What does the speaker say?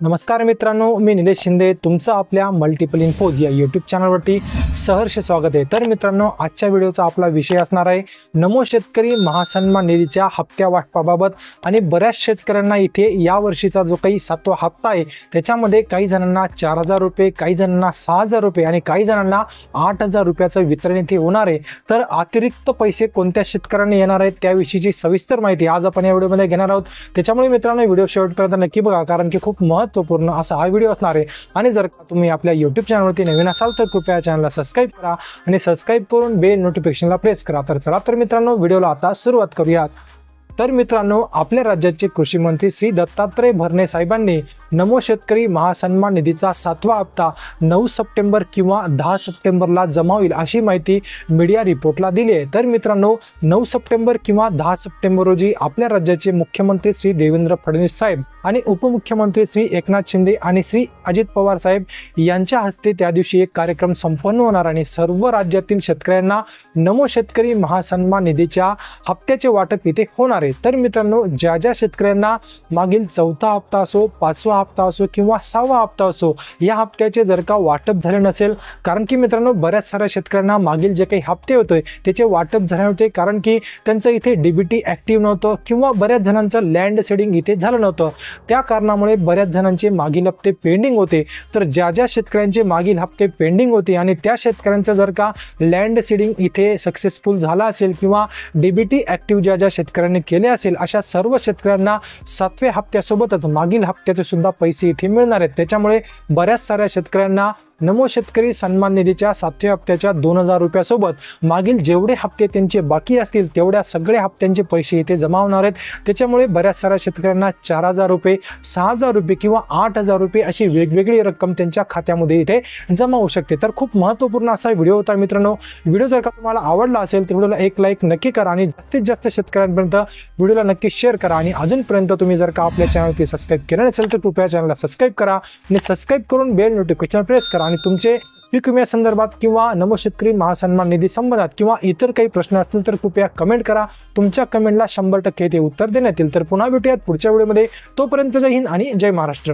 नमस्कार मित्रांनो, मी निलेश शिंदे तुमचं आपल्या मल्टिपल इन्फोज या यूट्यूब चॅनलवरती सहर्ष स्वागत आहे। तर मित्रांनो, आजच्या व्हिडिओचा आपला विषय असणार आहे नमो शेतकरी महासन्मान निधीच्या हप्त्या वाटपाबाबत। आणि बऱ्याच शेतकऱ्यांना इथे या वर्षीचा जो काही 7वा हप्ता आहे त्याच्यामध्ये काही जणांना 4000 रुपये, काही जणांना 6000 रुपये आणि काही जणांना 8000 रुपयाचं वितरण इथे होणार आहे। तर अतिरिक्त पैसे कोणत्या शेतकऱ्यांना येणार आहेत त्याविषयीची सविस्तर माहिती आज आपण या व्हिडिओमध्ये घेणार आहोत। त्याच्यामुळे मित्रांनो, व्हिडिओ शेवटपर्यंत नक्की बघा, कारण की खूप महत्त्वपूर्ण असा हा व्हिडिओ असणार आहे। आणि जर तुम्ही आपल्या YouTube चॅनलवरती नवीन असाल तर कृपया चॅनलला सबस्क्राइब करा आणि सबस्क्राइब करून बेल नोटिफिकेशनला प्रेस करा। तर चला तर मित्रांनो, व्हिडिओला आता सुरुवात करूयात। तर मित्रांनो, आपल्या राज्याचे कृषी मंत्री श्री दत्तात्रय भरणे साहेबांनी नमो शेतकरी महासन्मान निधीचा 7वा हप्ता 9 सप्टेंबर किंवा 10 सप्टेंबरला जमा होईल अशी माहिती मीडिया रिपोर्टला दिली आहे। तर मित्रांनो, 9 सप्टेंबर किंवा 10 सप्टेंबर रोजी आपल्या राज्याचे मुख्यमंत्री श्री देवेंद्र फडणवीस साहेब आणि उपमुख्यमंत्री श्री एकनाथ शिंदे आणि श्री अजित पवार साहेब यांच्या हस्ते त्या दिवशी एक कार्यक्रम संपन्न होणार आणि सर्व राज्यातील शेतकऱ्यांना नमो शेतकरी महासन्मान निधीच्या हप्त्याचे वाटप इथे होणार आहे। तर मित्रांनो, ज्या ज्या शेतकऱ्यांना मागील 4था हप्ता असो, 5वा हप्ता असो किंवा 6वा हप्ता असो या हप्त्याचे जर का वाटप झाले नसेल, कारण की मित्रांनो बऱ्याच साऱ्या शेतकऱ्यांना मागील जे काही हप्ते होते त्याचे वाटप झाले नव्हते, कारण की त्यांचं इथे डीबीटी ऍक्टिव्ह नव्हतं किंवा बऱ्याच जणांचं लँड सेडिंग इथे झालं नव्हतं। त्या कारणामुळे बऱ्याच जणांचे मागील हप्ते पेंडिंग होते। तर ज्या ज्या शेतकऱ्यांचे मागील हप्ते पेंडिंग होते आणि त्या शेतकऱ्यांचं जर का लँड सीडिंग इथे सक्सेसफुल झाला असेल किंवा डीबीटी ऍक्टिव्ह ज्या ज्या शेतकऱ्यांनी केले असेल अशा सर्व शेतकऱ्यांना 7व्या हप्त्यासोबतच मागील हप्त्याचे सुद्धा पैसे इथे मिळणार आहेत। त्याच्यामुळे बऱ्याच साऱ्या शेतकऱ्यांना नमो शेतकरी सन्मान निधीच्या 7व्या हप्त्याच्या 2000 रुपयासोबत मागील जेवढे हप्ते त्यांचे बाकी असतील तेवढ्या सगळ्या हप्त्यांचे पैसे इथे जमा होणार आहेत। त्याच्यामुळे बऱ्याच साऱ्या शेतकऱ्यांना 4000 रुपये, 6000 रुपये किंवा 8000 रुपये अशी वेगवेगळी रक्कम त्यांच्या खात्यामध्ये इथे जमा होऊ शकते। तर खूप महत्त्वपूर्ण असा व्हिडिओ होता मित्रांनो। व्हिडिओ जर का तुम्हाला आवडला असेल तर व्हिडिओला एक लाईक नक्की करा आणि जास्तीत जास्त शेतकऱ्यांपर्यंत व्हिडिओला नक्की शेअर करा। आणि अजूनपर्यंत तुम्ही जर का आपल्या चॅनलवरती सबस्क्राइब केलं नसेल तर कृपया चॅनलला सबस्क्राइब करा आणि सबस्क्राइब करून बेल नोटिफिकेशन प्रेस करा। आणि तुमचे पीक विम्या संदर्भात किंवा नमो शेतकरी महासन्मान निधी संबंधात किंवा इतर काही प्रश्न असतील तर कृपया कमेंट करा। तुमच्या कमेंटला 100% ते उत्तर देण्यात येईल। तर पुन्हा भेटूयात पुढच्या व्हिडिओमध्ये। तोपर्यंत जय हिंद आणि जय महाराष्ट्र।